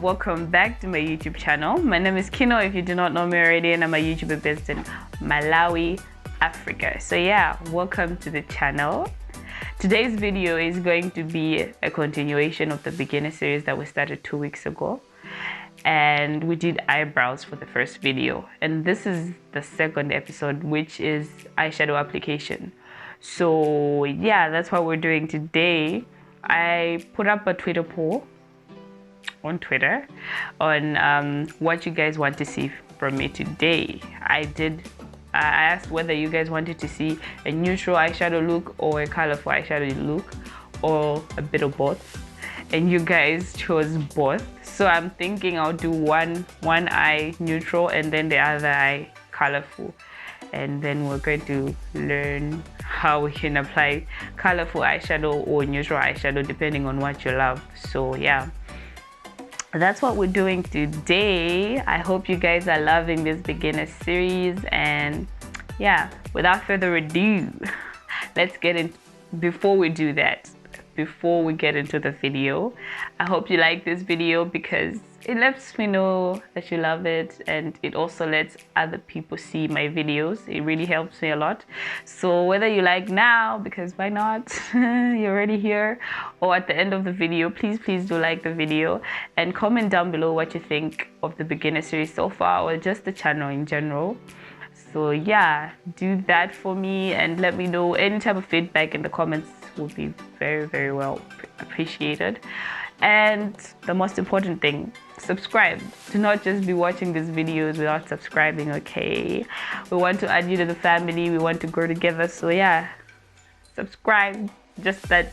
welcome back to my YouTube channel. My name is Khino if you do not know me already, and I'm a YouTuber based in Malawi, Africa. So yeah, welcome to the channel. Today's video is going to be a continuation of the beginner series that we started 2 weeks ago, and we did eyebrows for the first video, and this is the second episode, which is eyeshadow application. So yeah, that's what we're doing today. I put up a Twitter poll on Twitter on what you guys want to see from me today. I asked whether you guys wanted to see a neutral eyeshadow look or a colorful eyeshadow look, or a bit of both, and you guys chose both. So I'm thinking I'll do one eye neutral and then the other eye colorful, and then we're going to learn how we can apply colorful eyeshadow or neutral eyeshadow depending on what you love. So yeah, that's what we're doing today. I hope you guys are loving this beginner series, and yeah, without further ado, let's get in. Before we get into the video, I hope you like this video because it lets me know that you love it, and it also lets other people see my videos. It really helps me a lot. So whether you like now, because why not, you're already here, or at the end of the video, please do like the video and comment down below what you think of the beginner series so far, or just the channel in general. So yeah, do that for me and let me know. Any type of feedback in the comments will be very well appreciated. And the most important thing, subscribe. Do not just be watching these videos without subscribing, okay? We want to add you to the family. We want to grow together. So yeah, subscribe. Just that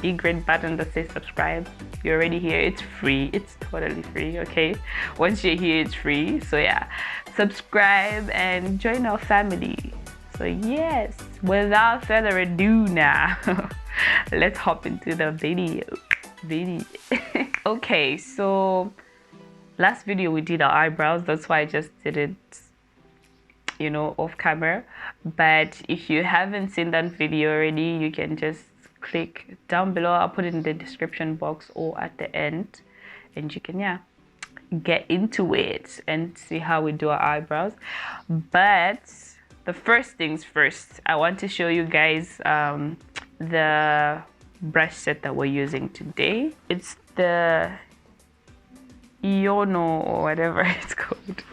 big red button that says subscribe. You're already here. It's free. It's totally free, okay? Once you're here, it's free. So yeah, subscribe and join our family. So yes, without further ado now, let's hop into the video. Okay, so last video we did our eyebrows. That's why I just did it, you know, off camera. But if you haven't seen that video already, you can just click down below. I'll put it in the description box or at the end, and you can, yeah, get into it and see how we do our eyebrows. But the first things first, I want to show you guys the brush set that we're using today. It's the Iono or whatever it's called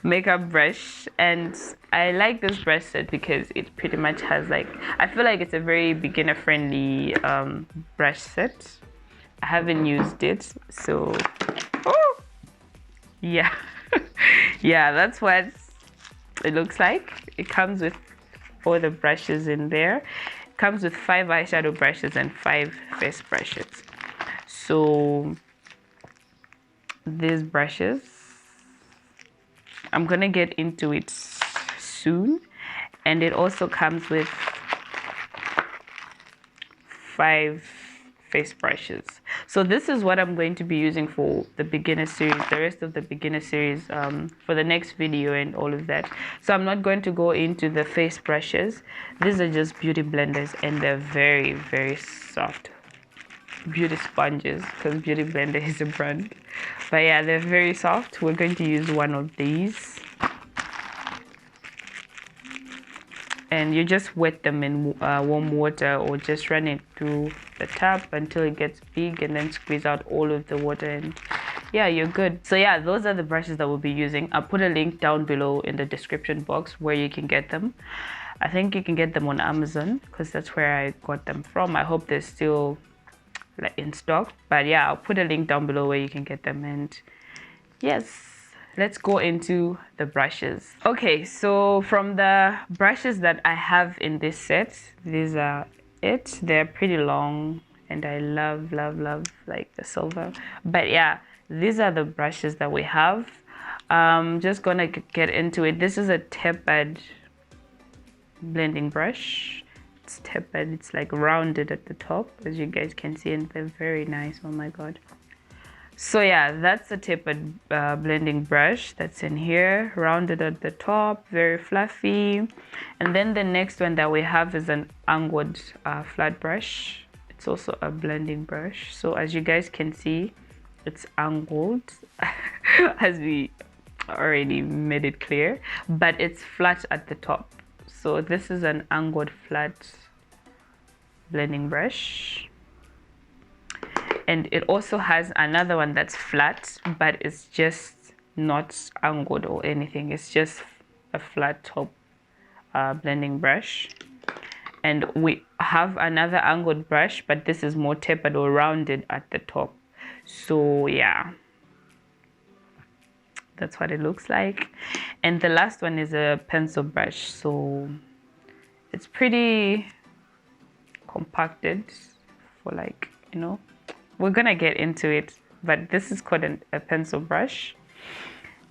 makeup brush, and I like this brush set because it pretty much has, like, I feel like it's a very beginner friendly brush set. I haven't used it, so yeah. Yeah, that's what it looks like. It comes with all the brushes in there. It comes with 5 eyeshadow brushes and 5 face brushes. So these brushes, I'm gonna get into it soon, and it also comes with 5 face brushes. So this is what I'm going to be using for the beginner series, the rest of the beginner series, for the next video and all of that. So I'm not going to go into the face brushes. These are just beauty blenders, and they're very soft beauty sponges, because Beauty Blender is a brand. But yeah, they're very soft. We're going to use one of these, and you just wet them in warm water, or just run it through the tap until it gets big, and then squeeze out all of the water, and yeah, you're good. So yeah, those are the brushes that we'll be using. I'll put a link down below in the description box where you can get them. I think you can get them on Amazon because that's where I got them from. I hope they're still like in stock, but yeah, I'll put a link down below where you can get them. And yes, let's go into the brushes. Okay, so from the brushes that I have in this set, these are it. They're pretty long, and I love like the silver. But yeah, these are the brushes that we have. Just gonna get into it. This is a tapered blending brush. It's tapered, it's like rounded at the top, as you guys can see, and they're very nice. Oh my god. So yeah, that's a tapered blending brush that's in here, rounded at the top, very fluffy. And then the next one that we have is an angled flat brush. It's also a blending brush. So as you guys can see, it's angled as we already made it clear, but it's flat at the top. So this is an angled flat blending brush, and it also has another one that's flat, but it's just not angled or anything. It's just a flat top blending brush. And we have another angled brush, but this is more tapered or rounded at the top. So yeah, that's what it looks like. And the last one is a pencil brush, so it's pretty compacted for, like, you know, we're gonna get into it, but this is called a pencil brush.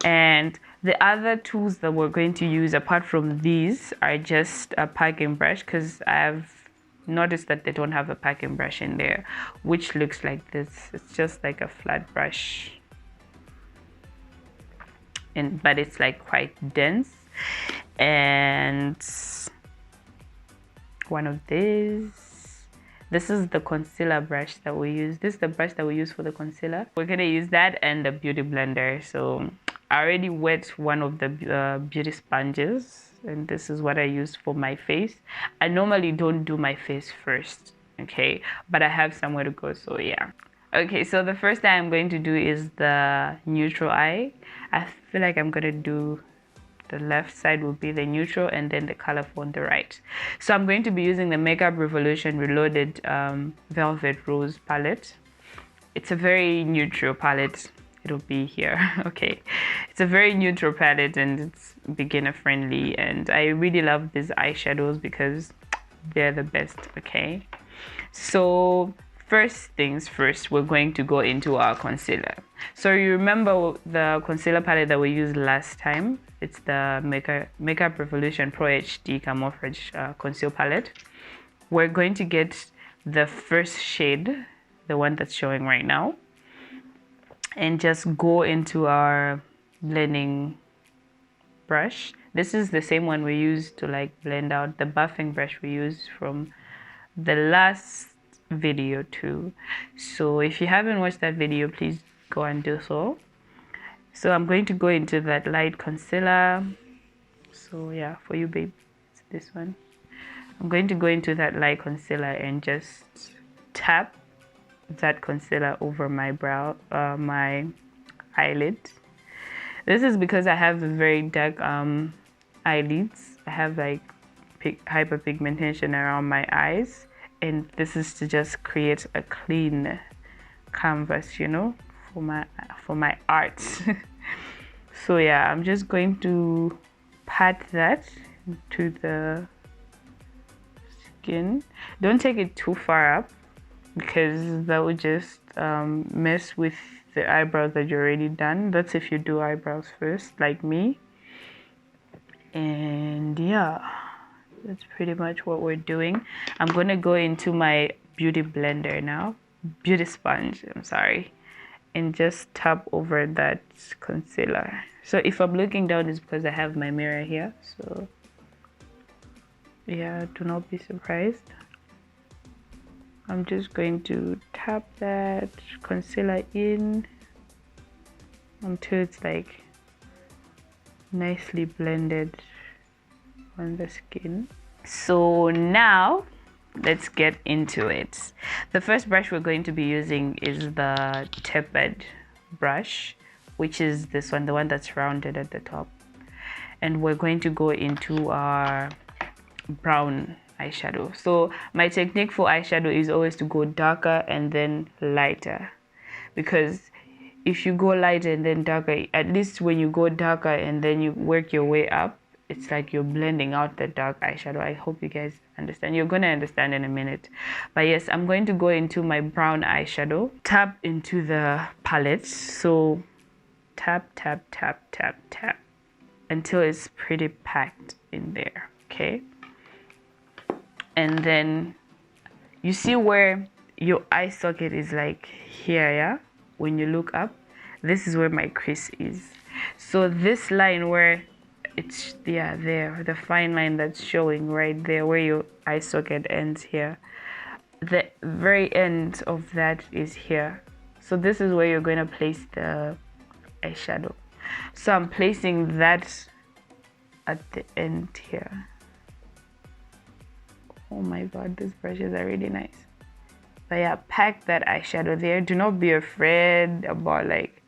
And the other tools that we're going to use apart from these are just a packing brush, because I've noticed that they don't have a packing brush in there, which looks like this. It's just like a flat brush, but it's like quite dense. And one of these, this is the concealer brush that we use. This is the brush that we use for the concealer. We're gonna use that and the beauty blender. So I already wet one of the beauty sponges, and this is what I use for my face. I normally don't do my face first, okay, but I have somewhere to go, so yeah. Okay, so the first thing I'm going to do is the neutral eye. I feel like I'm gonna do the left side will be the neutral, and then the colorful on the right. So I'm going to be using the Makeup Revolution Reloaded Velvet Rose palette. It's a very neutral palette. It'll be here. Okay, it's a very neutral palette, and it's beginner friendly, and I really love these eyeshadows because they're the best. Okay, so first things first, we're going to go into our concealer. So you remember the concealer palette that we used last time? It's the Makeup Revolution Pro HD Camouflage Conceal Palette. We're going to get the first shade, the one that's showing right now, and just go into our blending brush. This is the same one we used to like blend out, the buffing brush we used from the last video too. So if you haven't watched that video, please go and do so. So I'm going to go into that light concealer. So yeah, for you babe, it's this one. I'm going to go into that light concealer and just tap that concealer over my brow, my eyelid. This is because I have very dark eyelids. I have like hyperpigmentation around my eyes, and this is to just create a clean canvas, you know, for my art. So yeah, I'm just going to pat that to the skin. Don't take it too far up, because that would just mess with the eyebrows that you're already done. That's if you do eyebrows first, like me. And yeah, that's pretty much what we're doing. I'm gonna go into my beauty blender now, beauty sponge, I'm sorry, and just tap over that concealer. So if I'm looking down, it's because I have my mirror here, so yeah, do not be surprised. I'm just going to tap that concealer in until it's like nicely blended on the skin. So now let's get into it. The first brush we're going to be using is the tapered brush, which is this one, the one that's rounded at the top. And we're going to go into our brown eyeshadow. So my technique for eyeshadow is always to go darker and then lighter, because if you go lighter and then darker, at least when you go darker and then you work your way up, it's like you're blending out the dark eyeshadow. I hope you guys understand. You're gonna understand in a minute. But yes, I'm going to go into my brown eyeshadow, tap into the palette. So tap, tap, tap, tap, tap until it's pretty packed in there. Okay, and then you see where your eye socket is, like here, yeah, when you look up, this is where my crease is. So this line where it's, yeah, there, the fine line that's showing right there where your eye socket ends here, the very end of that is here. So this is where you're going to place the eyeshadow. So I'm placing that at the end here. Oh my god, these brushes are really nice. But yeah, pack that eyeshadow there. Do not be afraid about like,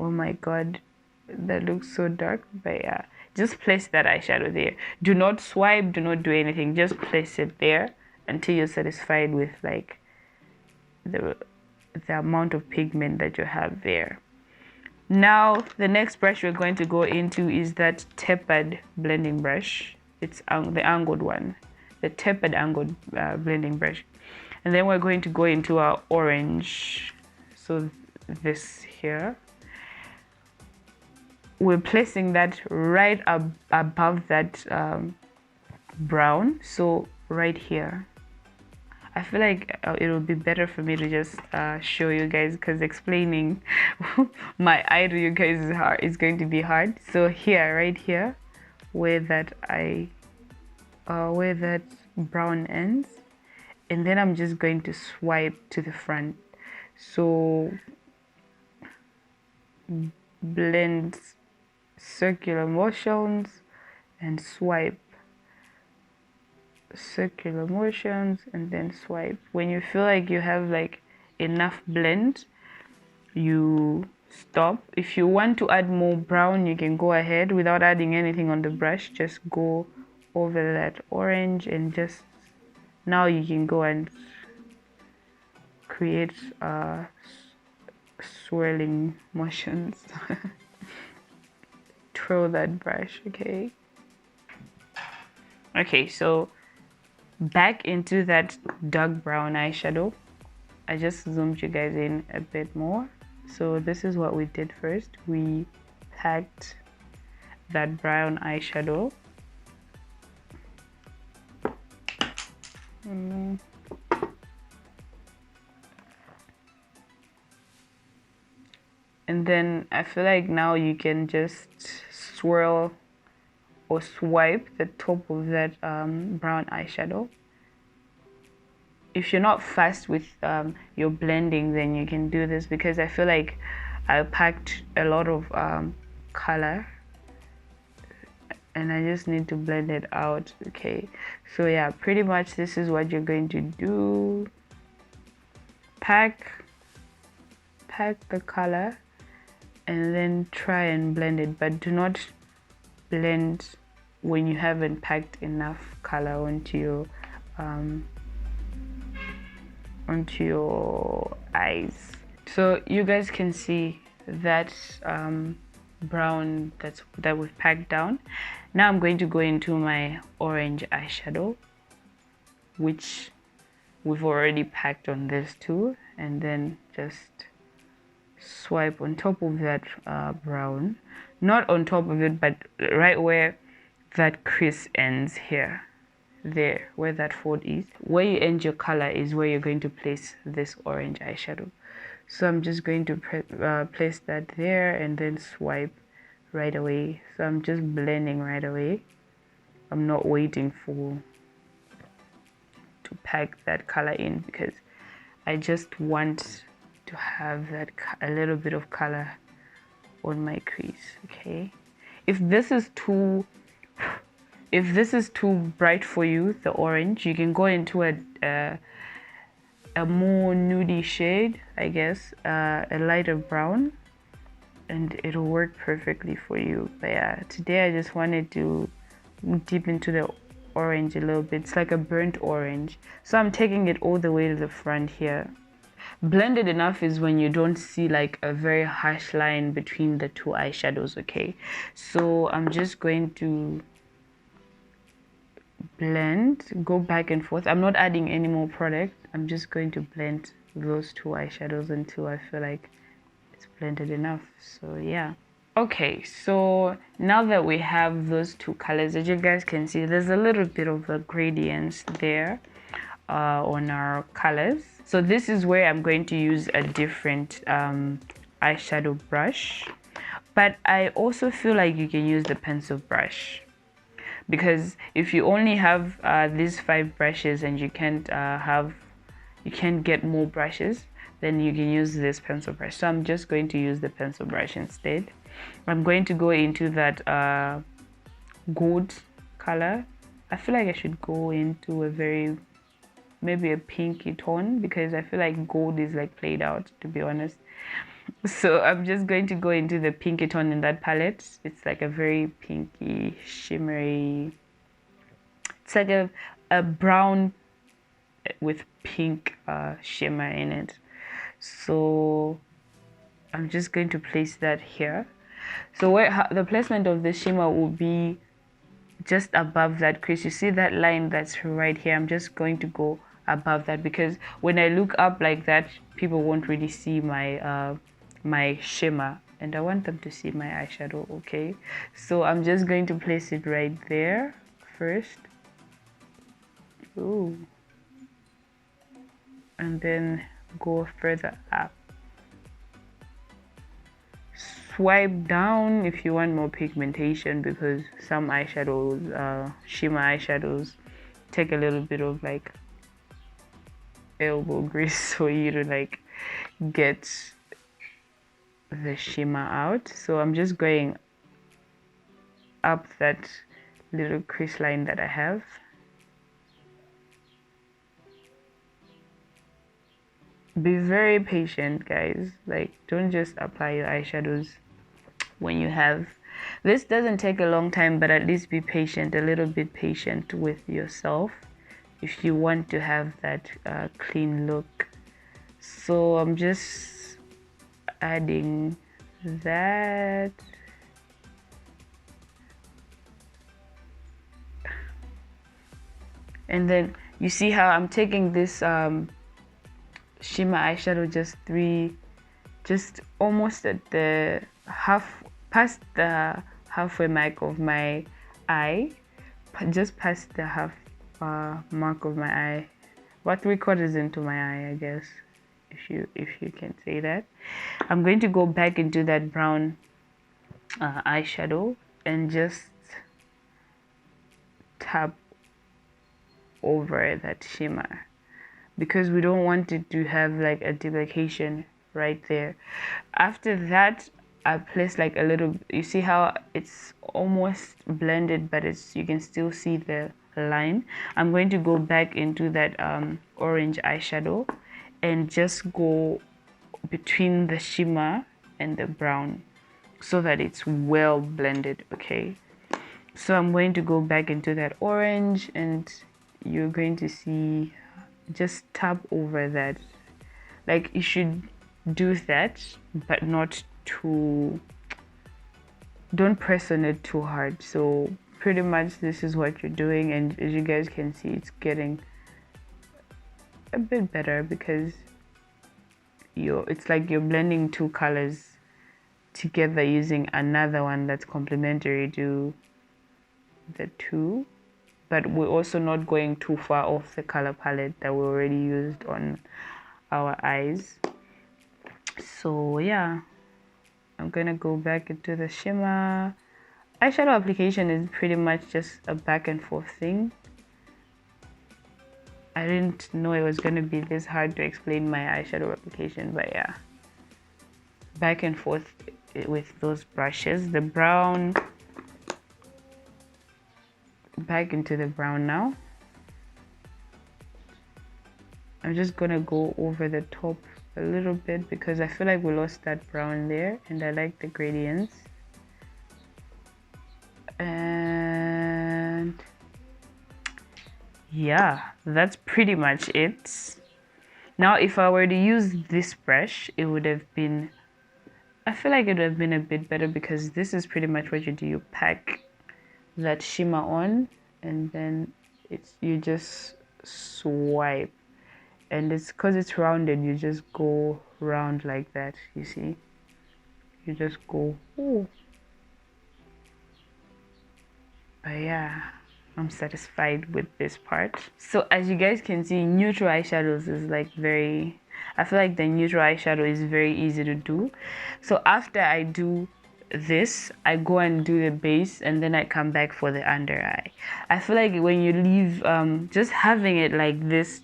oh my god, that looks so dark. But yeah, just place that eyeshadow there. Do not swipe, do not do anything. Just place it there until you're satisfied with like the amount of pigment that you have there. Now the next brush we're going to go into is that tapered blending brush. It's the angled one, the tapered angled blending brush. And then we're going to go into our orange. So this here, we're placing that right above that brown. So right here. I feel like it would be better for me to just show you guys, because explaining my eye to you guys is going to be hard. So here, right here, where that brown ends, and then I'm just going to swipe to the front. So blend circular motions and swipe, circular motions and then swipe. When you feel like you have like enough blend, you stop. If you want to add more brown, you can go ahead without adding anything on the brush. Just go over that orange and just now you can go and create swirling motions. Throw that brush. Okay, so back into that dark brown eyeshadow. I just zoomed you guys in a bit more. So this is what we did first. We packed that brown eyeshadow. And then I feel like now you can just swirl or swipe the top of that brown eyeshadow. If you're not fast with your blending, then you can do this, because I feel like I packed a lot of color and I just need to blend it out. Okay, so yeah, pretty much this is what you're going to do. Pack the color and then try and blend it, but do not blend when you haven't packed enough color onto your eyes. So you guys can see that brown that we've packed down. Now I'm going to go into my orange eyeshadow, which we've already packed on this too, and then just swipe on top of that brown, not on top of it, but right where that crease ends here, there where that fold is, where you end your color is where you're going to place this orange eyeshadow. So I'm just going to place that there and then swipe right away. So I'm just blending right away. I'm not waiting to pack that color in, because I just want to have that a little bit of color on my crease. Okay, if this is too bright for you, the orange, you can go into a more nudie shade, I guess, a lighter brown, and it'll work perfectly for you. But yeah, today I just wanted to dip into the orange a little bit. It's like a burnt orange, so I'm taking it all the way to the front here. Blended enough is when you don't see like a very harsh line between the two eyeshadows. Okay, so I'm just going to blend, go back and forth. I'm not adding any more product. I'm just going to blend those two eyeshadows until I feel like it's blended enough. So yeah. Okay, so now that we have those two colors, as you guys can see, there's a little bit of a gradient there on our colors. So this is where I'm going to use a different eyeshadow brush, but I also feel like you can use the pencil brush, because if you only have these 5 brushes and you can't get more brushes, then you can use this pencil brush. So I'm just going to use the pencil brush instead. I'm going to go into that gold color. I feel like I should go into a maybe a pinky tone, because I feel like gold is like played out, to be honest. So I'm just going to go into the pinky tone in that palette. It's like a very pinky, shimmery, it's like a brown with pink shimmer in it. So I'm just going to place that here. So the placement of the shimmer will be just above that crease. You see that line that's right here? I'm just going to go above that, because when I look up like that, people won't really see my my shimmer, and I want them to see my eyeshadow. Okay, so I'm just going to place it right there first. Ooh. And then go further up. Swipe down if you want more pigmentation, because some eyeshadows, shimmer eyeshadows, take a little bit of like elbow grease for you to like get the shimmer out. So I'm just going up that little crease line that I have. Be very patient, guys. Like, don't just apply your eyeshadows when you have this. Doesn't take a long time, but at least be patient, a little bit patient with yourself if you want to have that clean look. So I'm just adding that. And then you see how I'm taking this shimmer eyeshadow just almost at the past the halfway mark of my eye, just past the half mark of my eye, what 3/4 into my eye, I guess, if you can say that. I'm going to go back into that brown eyeshadow and just tap over that shimmer, because we don't want it to have like a duplication right there. After that, I place like a little, you see how it's almost blended, but you can still see the line. I'm going to go back into that orange eyeshadow and just go between the shimmer and the brown so that it's well blended. Okay, so I'm going to go back into that orange, and you're going to see, just tap over that. Like, you should do that, but not too, don't press on it too hard. So pretty much this is what you're doing, and as you guys can see, it's getting a bit better, because it's like you're blending two colors together using another one that's complementary to the two, but we're also not going too far off the color palette that we already used on our eyes. So yeah, I'm gonna go back into the shimmer. Eyeshadow application is pretty much just a back and forth thing. I didn't know it was gonna be this hard to explain my eyeshadow application, but yeah, back and forth with those brushes. The brown, back into the brown now. I'm just gonna go over the top a little bit, because I feel like we lost that brown there, and I like the gradients. And yeah, that's pretty much it. Now if I were to use this brush, it would have been, I feel like it would have been a bit better, because this is pretty much what you do. You pack that shimmer on, and then you just swipe, and it's because it's rounded, you just go round like that. You see, you just go, ooh. But yeah, I'm satisfied with this part. So as you guys can see, neutral eyeshadows is like I feel like the neutral eyeshadow is very easy to do. So after I do this, I go and do the base, and then I come back for the under eye. I feel like when you leave, just having it like this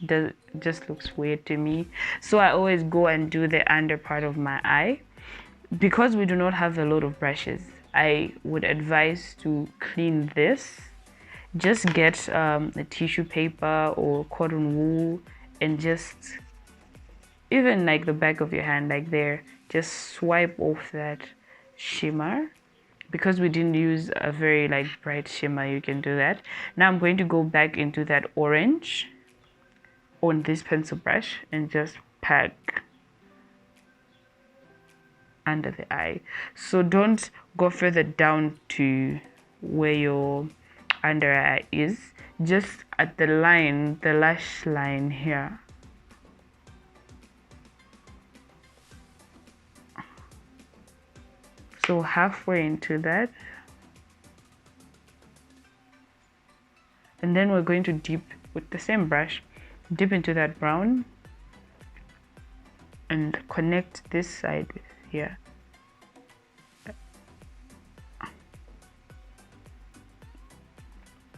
just looks weird to me. So I always go and do the under part of my eye. Because we do not have a lot of brushes, I would advise to clean this. Just get a tissue paper or cotton wool and just, even like the back of your hand, like there, just swipe off that shimmer. Because we didn't use a very like bright shimmer, you can do that. Now I'm going to go back into that orange on this pencil brush and just pack under the eye. So don't go further down to where your under eye is, just at the line, the lash line here. So halfway into that, and then we're going to dip with the same brush, dip into that brown and connect this side with here.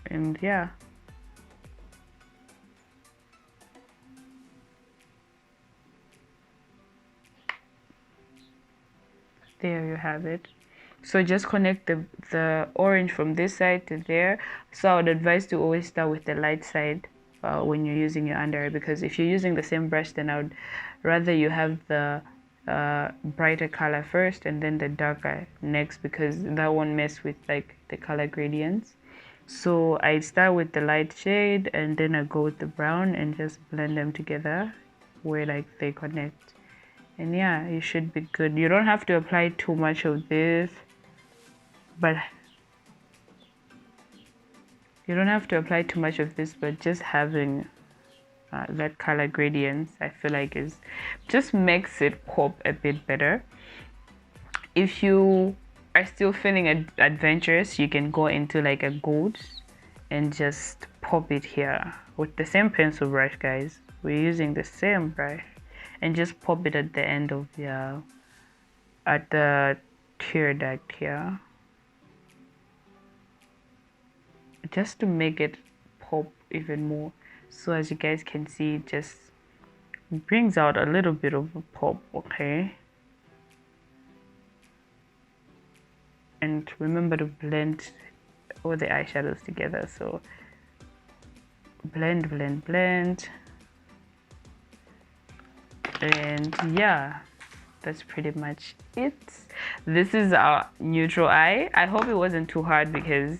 And yeah, there you have it. So just connect the orange from this side to there. So I would advise to always start with the light side when you're using your under eye, because if you're using the same brush, then I would rather you have the brighter color first and then the darker next, because that won't mess with like the color gradients. So I start with the light shade and then I go with the brown and just blend them together where like they connect. And yeah, you should be good. You don't have to apply too much of this, but just having that color gradients, I feel like is just makes it pop a bit better. If you are still feeling adventurous, you can go into like a gold and just pop it here with the same pencil brush, guys. We're using the same brush, and just pop it at the end of at the tear duct here, just to make it pop even more. So as you guys can see, it just brings out a little bit of a pop. Okay, and remember to blend all the eyeshadows together. So blend, blend, blend, and yeah, that's pretty much it. This is our neutral eye. I hope it wasn't too hard, because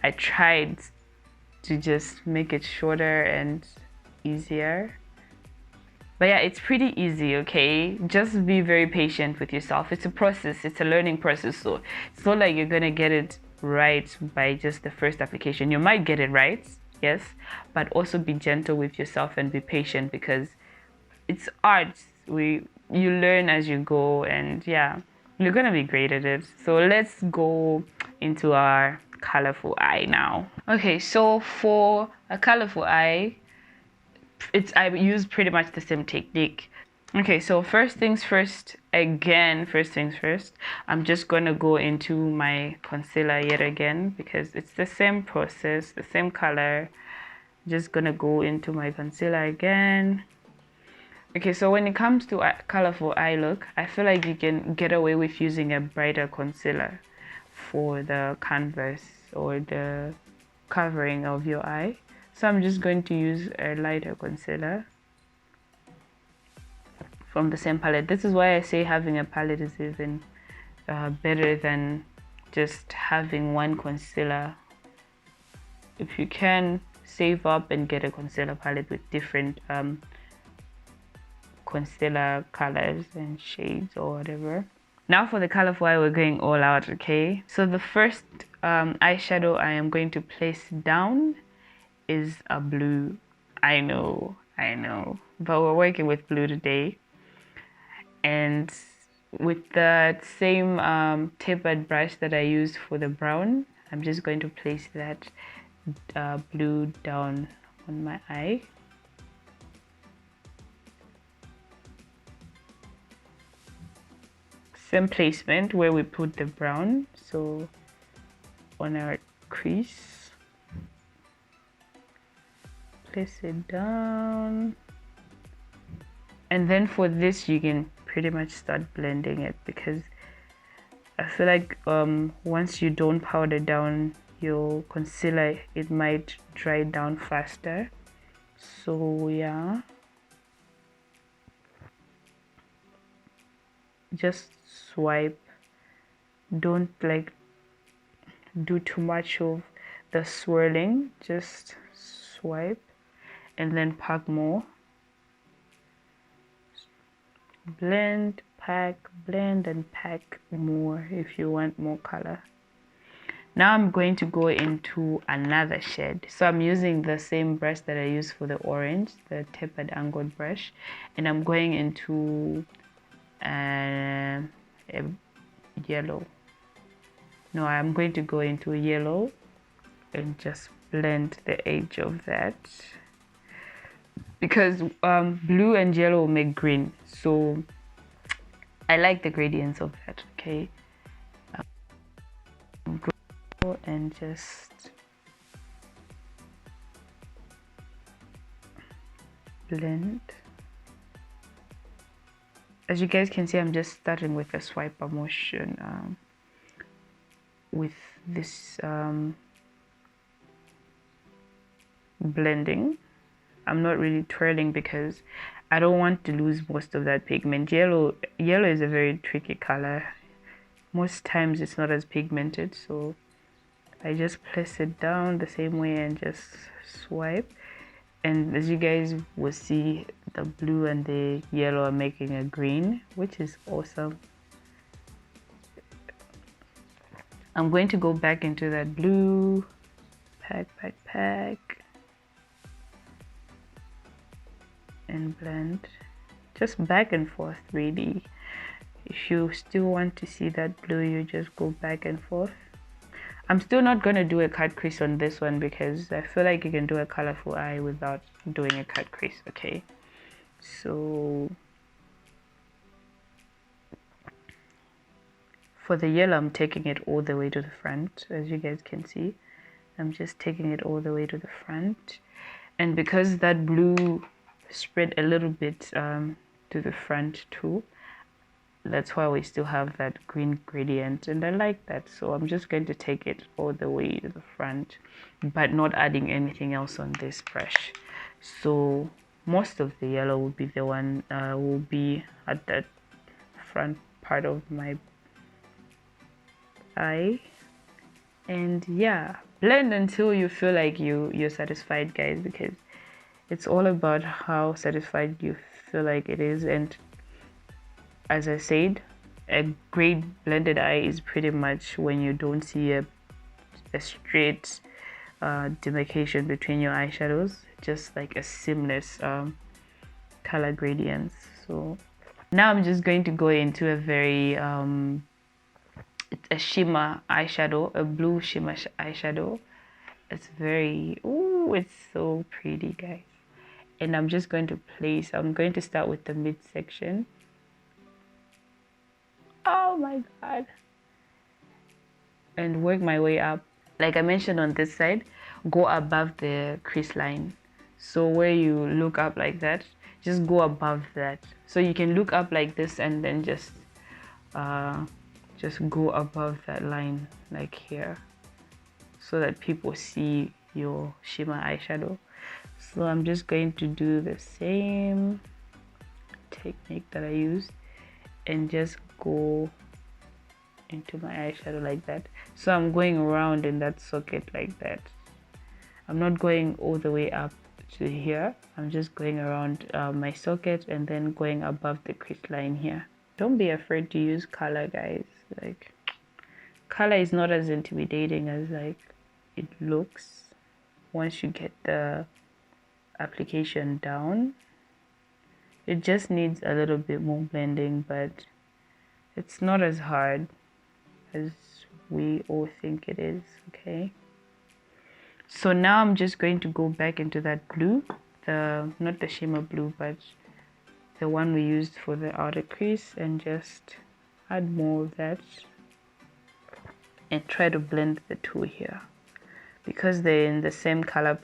I tried to just make it shorter and easier. But yeah, it's pretty easy, okay? Just be very patient with yourself. It's a process, it's a learning process. So it's not like you're gonna get it right by just the first application. You might get it right, yes, but also be gentle with yourself and be patient, because it's art. You learn as you go, and yeah, you're gonna be great at it. So let's go into our colorful eye now. Okay, so for a colorful eye, I use pretty much the same technique. Okay, so first things first, I'm just gonna go into my concealer yet again, because it's the same process, the same color. Just gonna go into my concealer again. Okay, so when it comes to a colorful eye look, I feel like you can get away with using a brighter concealer for the canvas or the covering of your eye. So I'm just going to use a lighter concealer from the same palette. This is why I say having a palette is even better than just having one concealer. If you can, save up and get a concealer palette with different concealer colors and shades or whatever. Now for the colorful eye, we're going all out, okay? So the first eyeshadow I am going to place down is a blue. I know, but we're working with blue today. And with the same tapered brush that I used for the brown, I'm just going to place that blue down on my eye. same placement where we put the brown, so on our crease, place it down, and then for this you can pretty much start blending it, because I feel like once you don't powder down your concealer, it might dry down faster. So yeah, just swipe, don't like do too much of the swirling, just swipe and then pack more, blend, pack, blend and pack more if you want more color. Now I'm going to go into another shade. So I'm using the same brush that I used for the orange, the tapered angled brush, and I'm going into a yellow. No, I'm going to go into yellow and just blend the edge of that, because blue and yellow make green, so I like the gradients of that. Okay, go and just blend. As you guys can see, I'm just starting with a swiper motion with this blending. I'm not really twirling because I don't want to lose most of that pigment. Yellow is a very tricky color. Most times it's not as pigmented, so I just place it down the same way and just swipe. And as you guys will see, the blue and the yellow are making a green, which is awesome. I'm going to go back into that blue, pack, and blend, just back and forth really. If you still want to see that blue, you just go back and forth. I'm still not going to do a cut crease on this one because I feel like you can do a colorful eye without doing a cut crease. Okay, so for the yellow, I'm taking it all the way to the front. As you guys can see, I'm just taking it all the way to the front, and because that blue spread a little bit to the front too, that's why we still have that green gradient, and I like that. So I'm just going to take it all the way to the front, but not adding anything else on this brush. So most of the yellow will be the one will be at that front part of my eye. And yeah, blend until you feel like you're satisfied, guys, because it's all about how satisfied you feel like it is. And as I said, a great blended eye is pretty much when you don't see a straight demarcation between your eyeshadows, just like a seamless color gradients. So now I'm just going to go into a very a shimmer eyeshadow, a blue shimmer eyeshadow. It's very, ooh, it's so pretty, guys. And I'm just going to place, I'm going to start with the midsection. Oh my god. And work my way up. Like I mentioned on this side, go above the crease line. So where you look up like that, just go above that. So you can look up like this and then just go above that line, like here, so that people see your shimmer eyeshadow. So I'm just going to do the same technique that I used and just go into my eyeshadow like that. So I'm going around in that socket like that. I'm not going all the way up to here. I'm just going around my socket and then going above the crease line here. Don't be afraid to use color, guys. Like, color is not as intimidating as like it looks once you get the application down. It just needs a little bit more blending, but it's not as hard as we all think it is. Okay, so now I'm just going to go back into that blue, not the shimmer blue, but the one we used for the outer crease, and just add more of that and try to blend the two here. Because they're in the same color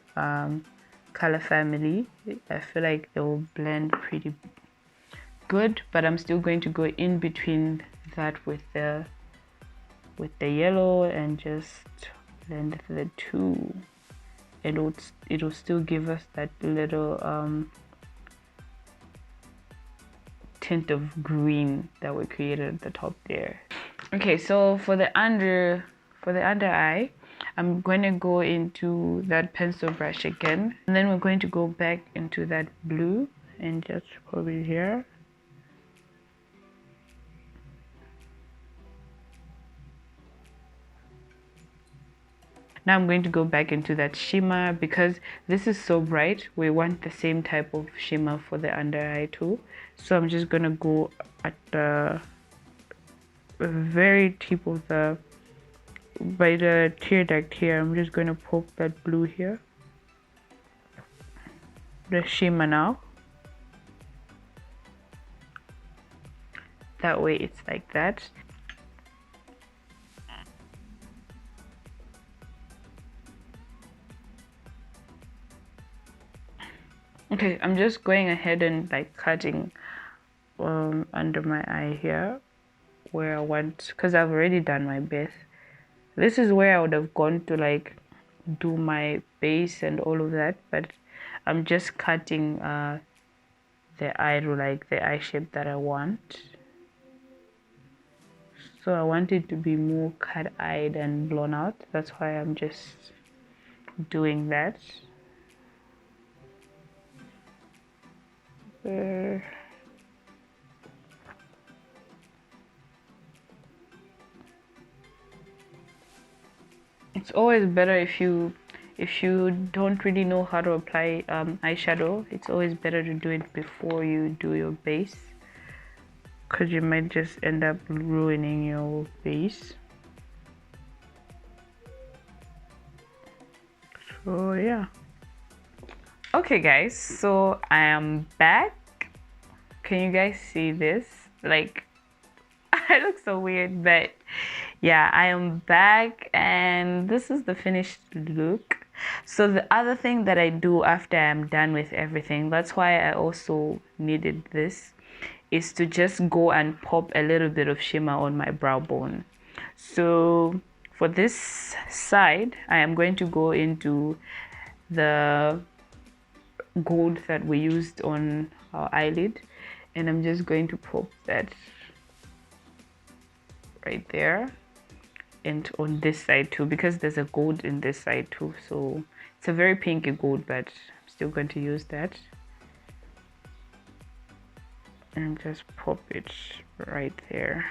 family, I feel like they will blend pretty good, but I'm still going to go in between that with the yellow and just blend the two, and it'll still give us that little tint of green that we created at the top there. Okay, so for the under eye, I'm going to go into that pencil brush again, and then we're going to go back into that blue and just put it here. Now I'm going to go back into that shimmer because this is so bright. We want the same type of shimmer for the under eye too. So I'm just gonna go at the very tip of by the tear duct here. I'm just going to poke that blue here, the shimmer now. That way it's like that. Okay, I'm just going ahead and like cutting under my eye here where I want, because I've already done my base. This is where I would have gone to like do my base and all of that, but I'm just cutting the eye to like the eye shape that I want. So I want it to be more cut-eyed and blown out. That's why I'm just doing that. It's always better if you don't really know how to apply eyeshadow. It's always better to do it before you do your base, because you might just end up ruining your base. So yeah. Okay guys, so I am back. Can you guys see this? Like, I look so weird, but yeah, I am back and this is the finished look. So the other thing that I do after I'm done with everything, that's why I also needed this, is to just go and pop a little bit of shimmer on my brow bone. So for this side, I am going to go into the gold that we used on our eyelid, and I'm just going to pop that right there, and on this side too, because there's a gold in this side too. So it's a very pinky gold, but I'm still going to use that, and just pop it right there.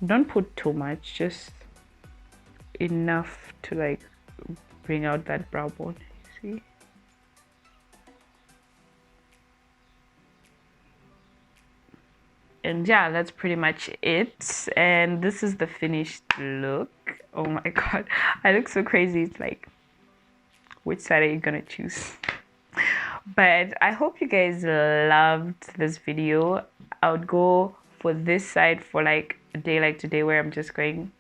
Don't put too much, just enough to like bring out that brow bone, you see. And yeah, that's pretty much it, and this is the finished look. Oh my god, I look so crazy. It's like, which side are you gonna choose? But I hope you guys loved this video. I would go for this side for like a day like today, where I'm just going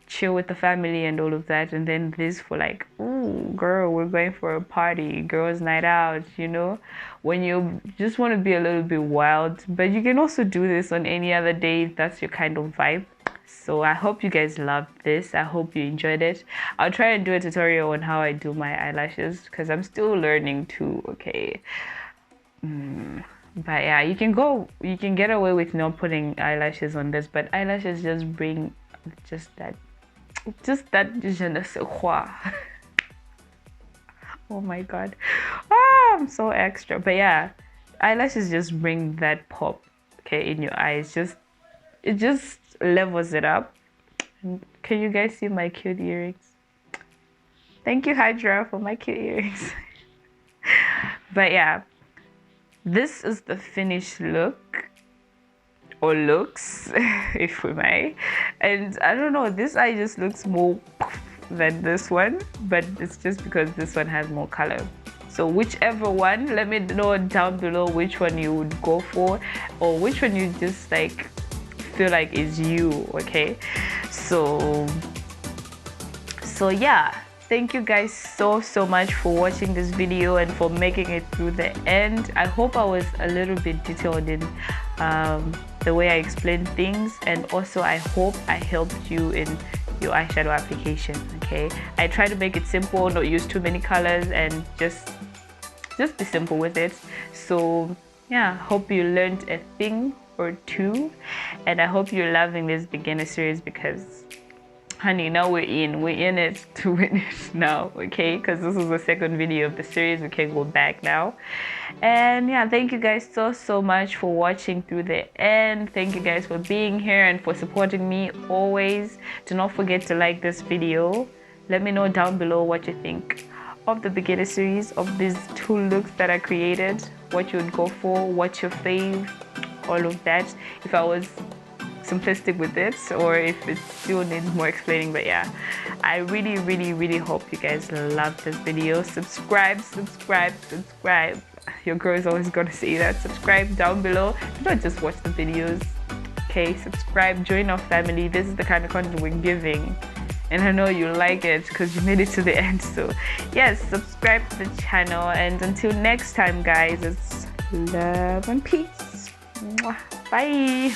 chill with the family and all of that, and then this for like, ooh girl, we're going for a party, girls night out, you know, when you just want to be a little bit wild. But you can also do this on any other day if that's your kind of vibe. So I hope you guys loved this. I hope you enjoyed it. I'll try and do a tutorial on how I do my eyelashes, because I'm still learning too, okay? But yeah, you can get away with not putting eyelashes on this, but eyelashes just bring just that je ne sais quoi. Oh my god, I'm so extra. But yeah, eyelashes just bring that pop, okay, in your eyes. It just levels it up. Can you guys see my cute earrings? Thank you, Hydra, for my cute earrings. But yeah, this is the finished look, or looks, if we may. And I don't know, this eye just looks more than this one, but it's just because this one has more color. So whichever one, let me know down below which one you would go for, or which one you just like feel like is you. Okay, so yeah, thank you guys so much for watching this video and for making it through the end. I hope I was a little bit detailed in the way I explained things, and also I hope I helped you in your eyeshadow application. Okay, I try to make it simple, not use too many colors, and just be simple with it. So yeah, hope you learned a thing or two, and I hope you're loving this beginner series, because honey, now we're in it to win it now. Okay, because this is the second video of the series, we can go back now. And yeah, thank you guys so much for watching through the end. Thank you guys for being here and for supporting me always. Do not forget to like this video. Let me know down below what you think of the beginner series, of these 2 looks that I created, what you would go for, what's your fave, all of that. If I was simplistic with it, or if it still needs more explaining. But yeah, I really hope you guys love this video. Subscribe. Your girl is always gonna say that. Subscribe down below. Do not just watch the videos. Okay, subscribe, join our family. This is the kind of content we're giving, and I know you like it because you made it to the end. So yes, subscribe to the channel, and until next time guys, it's love and peace. Bye.